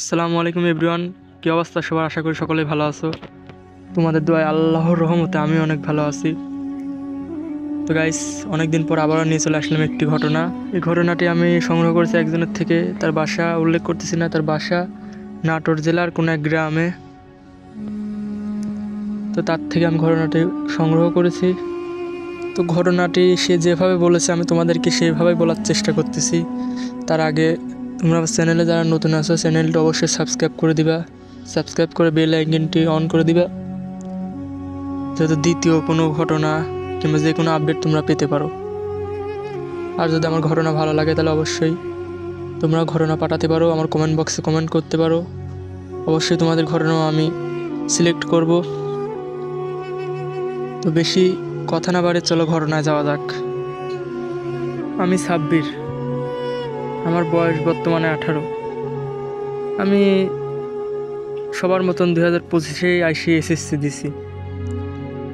আসসালামু আলাইকুম এভরিওয়ান। কী অবস্থা সবার? আশা করি সকলেই ভালো আছো। তোমাদের দোয়ায় আল্লাহর রহমতে আমি অনেক ভালো আছি। তো গাইস, অনেকদিন পর আবারও নিয়ে চলে আসলাম একটি ঘটনা। এই ঘটনাটি আমি সংগ্রহ করেছি একজনের থেকে। তার বাসা উল্লেখ করতেছি না, তার বাসা নাটোর জেলার কোনো এক গ্রামে। তো তার থেকে আমি ঘটনাটি সংগ্রহ করেছি। তো ঘটনাটি সে যেভাবে বলেছে আমি তোমাদেরকে সেইভাবেই বলার চেষ্টা করতেছি। তার আগে তোমরা চ্যানেলে যারা নতুন আছো চ্যানেলটা অবশ্যই সাবস্ক্রাইব করে দিবা। সাবস্ক্রাইব করে বেল আইকনটি অন করে দিবা, যাতে দ্বিতীয় কোনো ঘটনা কিংবা যে কোনো আপডেট তোমরা পেতে পারো। আর যদি আমার ঘটনা ভালো লাগে তাহলে অবশ্যই তোমরা ঘটনা পাঠাতে পারো, আমার কমেন্ট বক্সে কমেন্ট করতে পারো। অবশ্যই তোমাদের ঘটনাও আমি সিলেক্ট করব। তো বেশি কথা না বাড়ে চলো ঘটনায় যাওয়া যাক। আমি সাব্বির, আমার বয়স বর্তমানে 18। আমি সবার মতন 2025-এ আইসি এসএসসি দিছি।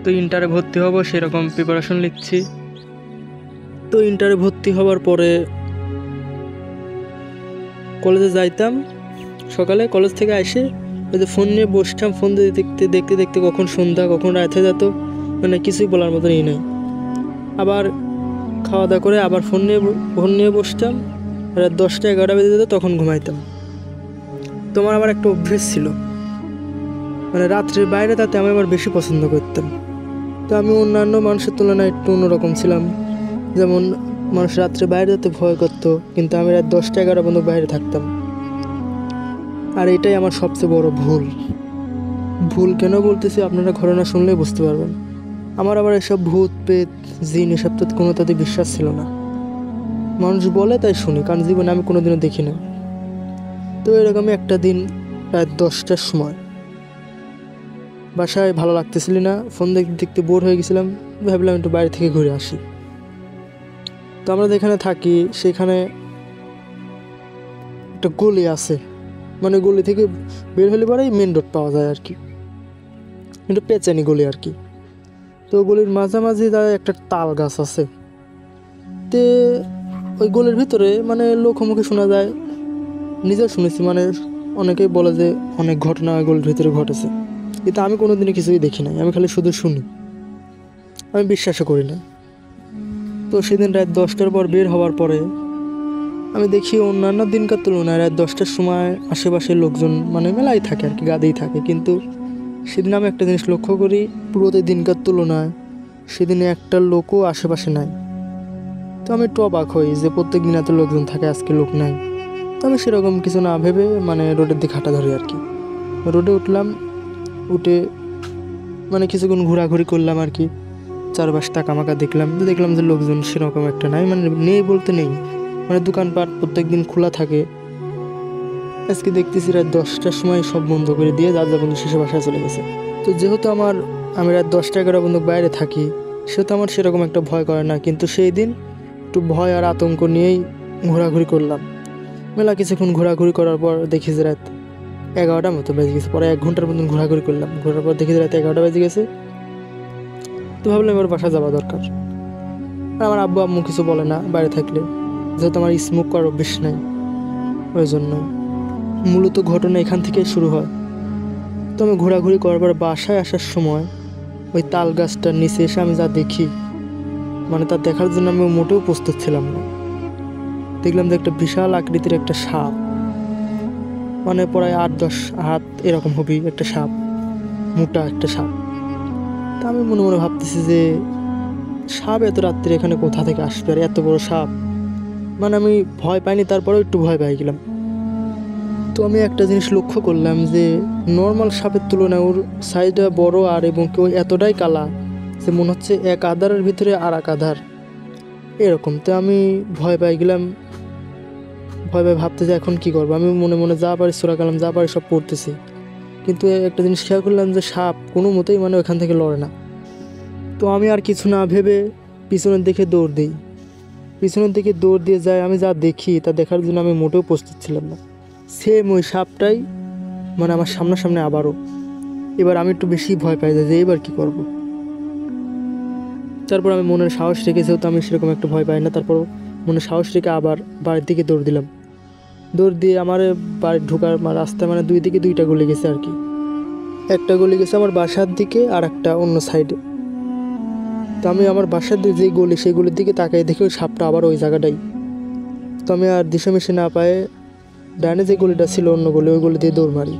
তো ইন্টারে ভর্তি হব সেরকম প্রিপারেশন নিচ্ছি। তো ইন্টারে ভর্তি হওয়ার পরে কলেজে যাইতাম, সকালে কলেজ থেকে এসে ওই যে ফোন নিয়ে বসতাম, ফোন দেখতে দেখতে দেখতে কখন সন্ধ্যা কখন রাত হয়ে যেত, মানে কিছুই বলার মতনই নেই। আবার খাওয়া দাওয়া করে আবার ফোন নিয়ে বসতাম, রাত 10টা-11টা বেজে যেত, তখন ঘুমাইতাম। তোমার আবার একটা অভ্যেস ছিল, মানে রাত্রের বাইরে তাতে আমি আবার বেশি পছন্দ করতাম। তো আমি অন্যান্য মানুষের তুলনায় একটু অন্যরকম ছিলাম। যেমন মানুষ রাত্রে বাইরে যেতে ভয় করতো, কিন্তু আমি রাত 10টা-11টা পর্যন্ত বাইরে থাকতাম। আর এটাই আমার সবচেয়ে বড় ভুল কেন বলতেছি আপনারা ঘটনা শুনলেই বুঝতে পারবেন। আমার আবার এসব ভূত পেত জিন এসব তো কোনোটাতে বিশ্বাস ছিল না। মানুষ বলে তাই শুনি, কারণ জীবনে আমি কোনোদিনও দেখি না। তো এরকমই একটা দিন রাত 10টার সময় বাসায় ভালো লাগতেছিল না, ফোন দেখতে দেখতে বোর হয়ে গেছিলাম, ভাবলাম একটু বাইরে থেকে ঘুরে আসি। তো আমরা যেখানে থাকি সেখানে একটা গলি আছে, মানে গলি থেকে বের হলে পরেই মেন রোড পাওয়া যায় আর কি, একটু পেঁচানি গলি আর কি। তো গলির মাঝামাঝি তার একটা তাল গাছ আছে। তে ওই গলির ভিতরে মানে লোকমুখে শোনা যায়, নিজেও শুনেছি, মানে অনেকেই বলে যে অনেক ঘটনা ওই গলির ভিতরে ঘটেছে, কিন্তু আমি কোনোদিনই কিছুই দেখি নাই, আমি খালি শুধু শুনি, আমি বিশ্বাসও করি না। তো সেদিন রাত 10টার পর বের হওয়ার পরে আমি দেখি অন্যান্য দিনকার তুলনায় রাত 10টার সময় আশেপাশে লোকজন মানে মেলাই থাকে আর কি, গাদেই থাকে। কিন্তু সেদিন আমি একটা জিনিস লক্ষ্য করি, পুরোতে দিনকার তুলনায় সেদিনে একটা লোকও আশেপাশে নাই। তো আমি একটু অবাক হই যে প্রত্যেক দিন এত লোকজন থাকে, আজকে লোক নাই। তো আমি সেরকম কিছু না ভেবে মানে রোডের দিকে হাঁটা ধরি আর কি। রোডে উঠলাম, উঠে মানে কিছুক্ষণ ঘোরাঘুরি করলাম আর কি, চারপাশ তাকামাকা দেখলাম। তো দেখলাম যে লোকজন সেরকম একটা নাই, মানে নেই বলতে নেই, মানে দোকানপাট প্রত্যেক দিন খোলা থাকে। আজকে দেখতেছি রাত 10টার সময় সব বন্ধ করে দিয়ে যার যা বন্ধু শেষে বাসায় চলে গেছে। তো যেহেতু আমি রাত 10টা-11টা পর্যন্ত বাইরে থাকি, সেহেতু আমার সেরকম একটা ভয় করে না। কিন্তু সেই দিন একটু ভয় আর আতঙ্ক নিয়েই ঘোরাঘুরি করলাম। মেলা কিছুক্ষণ ঘোরাঘুরি করার পর দেখি যে রাত 11টার মতো বেজে গেছে। পরে 1 ঘন্টার মতন ঘোরাঘুরি করলাম, ঘোরার পর দেখি যে রাত 11টা বেজে গেছে। তো ভাবলাম এবার বাসা যাওয়া দরকার। আর আমার আব্বু আম্মু কিছু বলে না বাইরে থাকলে, যেহেতু আমার স্মোক করার অভ্যেস নাই, ওই জন্য মূলত ঘটনা এখান থেকেই শুরু হয়। তো আমি ঘোরাঘুরি করার পর বাসায় আসার সময় ওই তাল গাছটার নিচে এসে আমি যা দেখি, মানে তা দেখার জন্য আমি মোটেও প্রস্তুত ছিলাম না। দেখলাম যে একটা বিশাল আকৃতির একটা সাপ, মানে প্রায় 8-10 হাত এরকম হবে একটা সাপ, মোটা একটা সাপ। তা আমি মনে মনে ভাবতেছি যে সাপ এত রাত্রে এখানে কোথা থেকে আসবে, আর এত বড় সাপ। মানে আমি ভয় পাইনি, তারপরেও একটু ভয় পেয়ে গেলাম। তো আমি একটা জিনিস লক্ষ্য করলাম যে নর্মাল সাপের তুলনায় ওর সাইজটা বড়, আর এবং কেউ এতটাই কালা যে মনে হচ্ছে এক আধারের ভিতরে আর এক আধার এরকম। তো আমি ভয় পেয়ে গেলাম, ভয় পেয়ে ভাবতে যে এখন কি করবো। আমি মনে মনে যা পারি সোরা কালাম যা পারি সব পড়তেছি, কিন্তু একটা জিনিস খেয়াল করলাম যে সাপ কোনো মতেই মানে ওখান থেকে লড়ে না। তো আমি আর কিছু না ভেবে পিছনের দিকে দৌড় দিই। পিছনের দিকে দৌড় দিয়ে যায়, আমি যা দেখি তা দেখার জন্য আমি মোটেও প্রস্তুত ছিলাম না। সেম ওই সাপটাই মানে আমার সামনাসামনি আবারও। এবার আমি একটু বেশি ভয় পাই যে এবার কি করব। তারপর আমি মনের সাহস রেখে, যেহেতু আমি সেরকম একটা ভয় পাই না, তারপর মনে সাহস রেখে আবার বাড়ির দিকে দৌড় দিলাম। দৌড় দিয়ে আমার বাড়ি ঢোকার রাস্তায় মানে দুই দিকে দুইটা গলি গেছে আর কি। একটা গলি গেছে আমার বাসার দিকে আর একটা অন্য সাইডে। তো আমি আমার বাসার দিকে যে গলি সেই গলির দিকে তাকাই দেখি ওই সাপটা আবার ওই জায়গাটাই। তো আমি আর দিশা মিশে না পায়ে ডানে যে গলিটা ছিল অন্য গলি ওই গলি দিয়ে দৌড় মারি।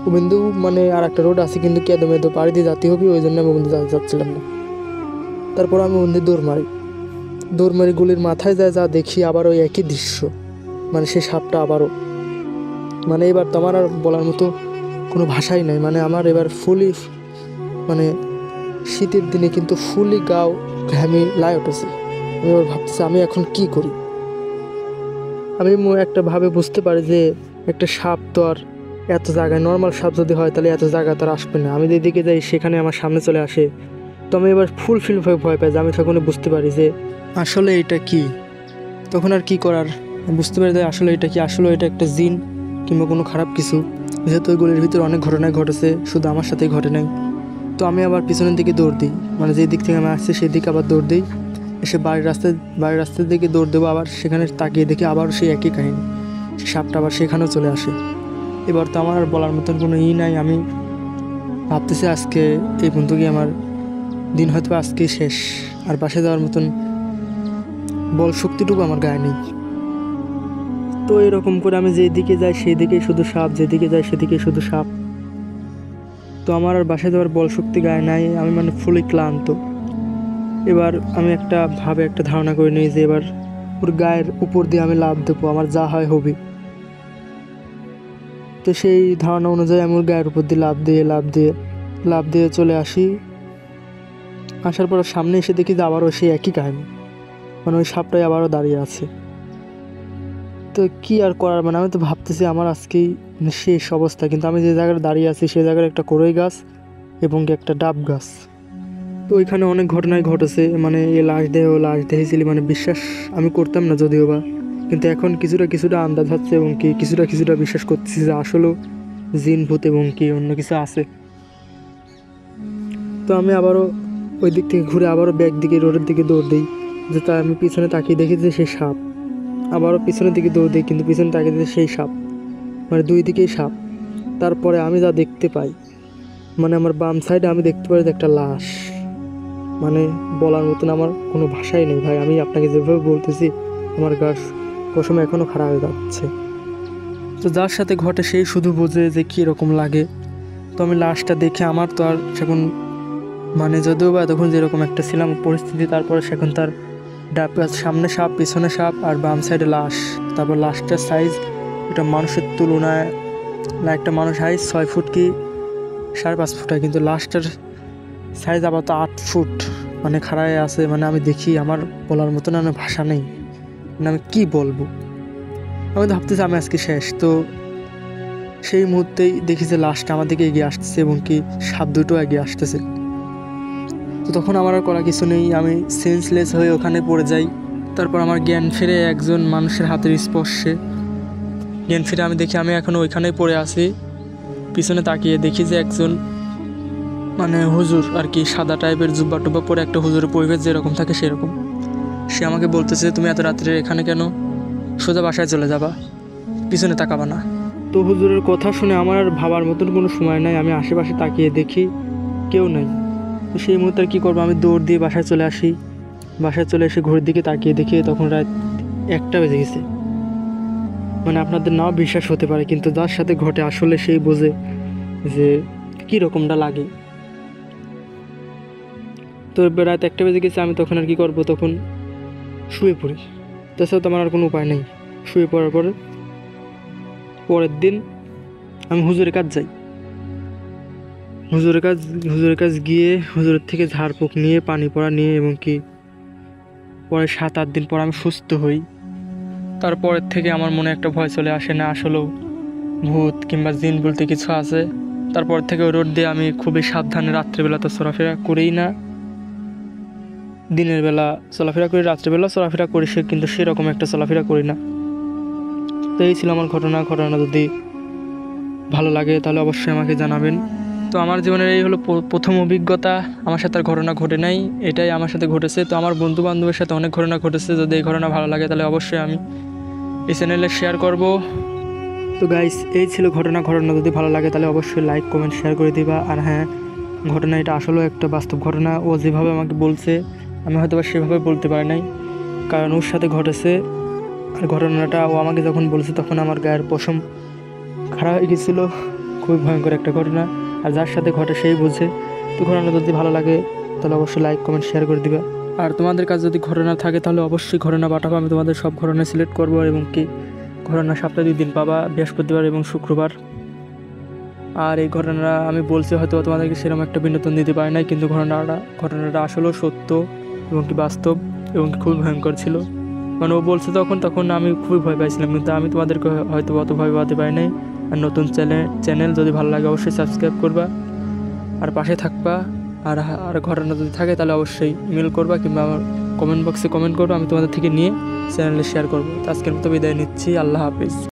ও বিন্দু মানে আর একটা রোড আছে কিন্তু কেঁদো মেদো পাড়ি দিয়ে যেতে হবে, ওই জন্য আমি বন্ধু যাচ্ছিলাম না। তারপর আমি বন্ধু দৌড় মারি গলির মাথায় যায়, যা দেখি আবার ওই একই দৃশ্য, মানে সেই সাপটা আবারও। মানে এবার তো আমার আর বলার মতো কোনো ভাষাই নাই। মানে আমার এবার ফুলি মানে শীতের দিনে কিন্তু ফুলি গাও ঘামি লাই উঠেছে। আমি এবার ভাবতেছি আমি এখন কি করি। আমি একটা ভাবে বুঝতে পারি যে একটা সাপ তো আর এত জায়গায়, নর্মাল সাপ যদি হয় তাহলে এত জায়গা তো আর আসবে না। আমি যেদিকে যাই সেখানে আমার সামনে চলে আসে। তো আমি এবার ফুলফিল ভয় পাই যে আমি তখন বুঝতে পারি যে আসলে এটা কি। তখন আর কি করার, বুঝতে পারি যে আসলে এটা কি, আসলে এটা একটা জিন কিংবা কোনো খারাপ কিছু। যেহেতু ওই গলির ভিতরে অনেক ঘটনাই ঘটেছে, শুধু আমার সাথেই ঘটে নাই। তো আমি আবার পিছনের দিকে দৌড় দিই, মানে যে দিক থেকে আমি আসছি সেই দিকে আবার দৌড় দিই। এসে বাড়ির রাস্তার দিকে দৌড় দেবো, আবার সেখানে তাকিয়ে দেখি আবার সেই একই কাহিনী, সে সাপটা আবার সেখানেও চলে আসে। এবার তো আমার আর বলার মতন কোনো নাই। আমি ভাবতেছি আজকে এই পর্যন্ত কি আমার দিন হয়তো আজকেই শেষ, আর বাসায় যাওয়ার মতন বল শক্তিটুকু আমার গায়ে নেই। তো এরকম করে আমি যেদিকে যাই সেই দিকেই শুধু সাপ, যেদিকে যাই সেদিকে শুধু সাপ। তো আমার আর বাসায় যাওয়ার বল শক্তি গায়ে নাই, আমি মানে ফুলি ক্লান্ত। এবার আমি একটা ধারণা করে নিই যে এবার ওর গায়ের উপর দিয়ে আমি লাফ দেবো, আমার যা হয় হবে। তো সেই ধারণা অনুযায়ী আমি ওর গায়ের উপর দিয়ে লাফ দিয়ে চলে আসি। আসার পর সামনে এসে দেখি যে আবারও সেই একই কাহিনী, মানে ওই সাপটাই আবারও দাঁড়িয়ে আছে। তো কি আর করার, মানে আমি তো ভাবতেছি আমার আজকেই শেষ অবস্থা। কিন্তু আমি যে জায়গায় দাঁড়িয়ে আছি সেই জায়গায় একটা কড়ই গাছ এবং একটা ডাব গাছ। তো ওইখানে অনেক ঘটনাই ঘটেছে, মানে এ লাশ দেখেছিলি, মানে বিশ্বাস আমি করতাম না যদিও বা, কিন্তু এখন কিছুটা আন্দাজ হচ্ছে এবং কি কিছুটা বিশ্বাস করতেছি যে আসলেও জিন ভূত এবং কি অন্য কিছু আছে। তো আমি আবারও ওই দিক থেকে ঘুরে আবারও ব্যাক দিকে রোডের দিকে দৌড় দিই, যে তা আমি পিছনে তাকিয়ে দেখি যে সেই সাপ। আবারও পিছনের দিকে দৌড় দিই, কিন্তু পিছনে তাকিয়ে দেখি সেই সাপ, মানে দুই দিকেই সাপ। তারপরে আমি যা দেখতে পাই, মানে আমার বাম সাইডে আমি দেখতে পাই যে একটা লাশ, মানে বলার মতন আমার কোনো ভাষাই নেই ভাই। আমি আপনাকে যেভাবে বলতেছি আমার গা কসম এখনও খারাপ হয়ে যাচ্ছে। তো যার সাথে ঘটে সেই শুধু বোঝে যে কীরকম লাগে। তো আমি লাশটা দেখে আমার তো আর সেখন, মানে যদিও বা তখন যেরকম একটা ছিলাম পরিস্থিতি, তারপরে সেখন তার সামনে সাপ, পিছনে সাপ, আর বাম সাইডে লাশ। তারপর লাশটার সাইজ এটা মানুষের তুলনায়, একটা মানুষ হাইট 6 ফুট কি 5.5 ফুট হয়, কিন্তু লাশটার সাইজ আবার তো 8 ফুট, মানে খাড়ায় আছে। মানে আমি দেখি আমার বলার মতন আমার ভাষা নেই, মানে আমি কি বলবো। আমি তো ভাবতেছি আমি আজকে শেষ। তো সেই মুহূর্তেই দেখি যে লাশটা আমার দিকে এগিয়ে আসতেছে এবং কি সাপ দুটো এগিয়ে আসতেছে। তো তখন আমার আর করা কিছু নেই, আমি সেন্সলেস হয়ে ওখানে পড়ে যাই। তারপর আমার জ্ঞান ফিরে একজন মানুষের হাতের স্পর্শে। জ্ঞান ফিরে আমি দেখি আমি এখন ওইখানেই পড়ে আছি। পিছনে তাকিয়ে দেখি যে একজন মানে হুজুর আর কি, সাদা টাইপের জুব্বা টুব্বা পরে একটা হুজুরের পরিবেশ যেরকম থাকে সেরকম। সে আমাকে বলতেছে তুমি এত রাত্রে এখানে কেন, সোজা বাসায় চলে যাবা, পিছনে তাকাবা না। তো হুজুরের কথা শুনে আমার আর ভাবার মতন কোনো সময় নাই। আমি আশেপাশে তাকিয়ে দেখি কেউ নাই। তো সেই মুহূর্তে আর কী করবো, আমি দৌড় দিয়ে বাসায় চলে আসি। বাসায় চলে এসে ঘড়ির দিকে তাকিয়ে দেখি তখন রাত 1টা বেজে গেছে। মানে আপনাদের নাও বিশ্বাস হতে পারে, কিন্তু যার সাথে ঘটে আসলে সেই বোঝে যে কীরকমটা লাগে। তো রাত 1টা বেজে গেছে, আমি তখন আর কি করবো, তখন শুয়ে পড়ি। তাছাড়া তো আমার আর কোনো উপায় নেই। শুয়ে পড়ার পরে পরের দিন আমি হুজুরের কাজ যাই। হুজুরের কাজ গিয়ে হুজুরের থেকে ঝাড়ফুঁক নিয়ে, পানি পড়া নিয়ে, এবং কি পরে 7-8 দিন পর আমি সুস্থ হই। তারপরের থেকে আমার মনে একটা ভয় চলে আসে, না আসলেও ভূত কিংবা জিন বলতে কিছু আছে। তারপর থেকে ওই রোড দিয়ে আমি খুবই সাবধানে, রাত্রেবেলা তো চলাফেরা করেই না, দিনের বেলা চলাফেরা করি, রাত্রেবেলা চলাফেরা করি সে, কিন্তু সেরকম একটা চলাফেরা করি না। তো এই ছিল আমার ঘটনা। যদি ভালো লাগে তাহলে অবশ্যই আমাকে জানাবেন। তো আমার জীবনের এই হলো প্রথম অভিজ্ঞতা। আমার সাথে আর ঘটনা ঘটে নাই, এটাই আমার সাথে ঘটেছে। তো আমার বন্ধু বান্ধবের সাথে অনেক ঘটনা ঘটেছে। যদি এই ঘটনা ভালো লাগে তাহলে অবশ্যই আমি এই চ্যানেলে শেয়ার করব। তো গাইস, এই ছিল ঘটনা যদি ভালো লাগে তাহলে অবশ্যই লাইক কমেন্ট শেয়ার করে দিবা। আর হ্যাঁ, ঘটনা এটা আসলেও একটা বাস্তব ঘটনা। ও যেভাবে আমাকে বলছে আমি হয়তো বা সেভাবে বলতে পারি নাই, কারণ ওর সাথে ঘটেছে। আর ঘটনাটা ও আমাকে যখন বলছে তখন আমার গায়ের পশম খারাপ হয়ে গেছিলো। খুবই ভয়ঙ্কর একটা ঘটনা, আর যার সাথে ঘটে সেই বুঝে। তো ঘটনা যদি ভালো লাগে তাহলে অবশ্যই লাইক কমেন্ট শেয়ার করে দিবে। আর তোমাদের কাছে যদি ঘটনা থাকে তাহলে অবশ্যই ঘটনা পাঠাবো, আমি তোমাদের সব ঘটনা সিলেক্ট করবো। এবং কি ঘটনা সপ্তাহে 2 দিন পাবা, বৃহস্পতিবার এবং শুক্রবার। আর এই ঘটনাটা আমি বলছি হয়তো তোমাদেরকে সেরকম একটা বিনোদন দিতে পারি নাই, কিন্তু ঘটনাটা আসলেও সত্য এবং কি বাস্তব এবং কি খুবই ভয়ঙ্কর ছিল। মানে ও বলছে তখন আমি খুবই ভয় পাইছিলাম, কিন্তু আমি তোমাদেরকে হয়তো অত ভয় পাতে পারি নাই। আর নতুন চ্যানেল যদি ভালো লাগে অবশ্যই সাবস্ক্রাইব করবা আর পাশে থাকবা। আর আর ঘটনা যদি থাকে তাহলে অবশ্যই ইমেল করবা কিংবা আমার কমেন্ট বক্সে কমেন্ট করবা, আমি তোমাদের থেকে নিয়ে চ্যানেলে শেয়ার করবো। তো আজকের মতো বিদায় নিচ্ছি, আল্লাহ হাফিজ।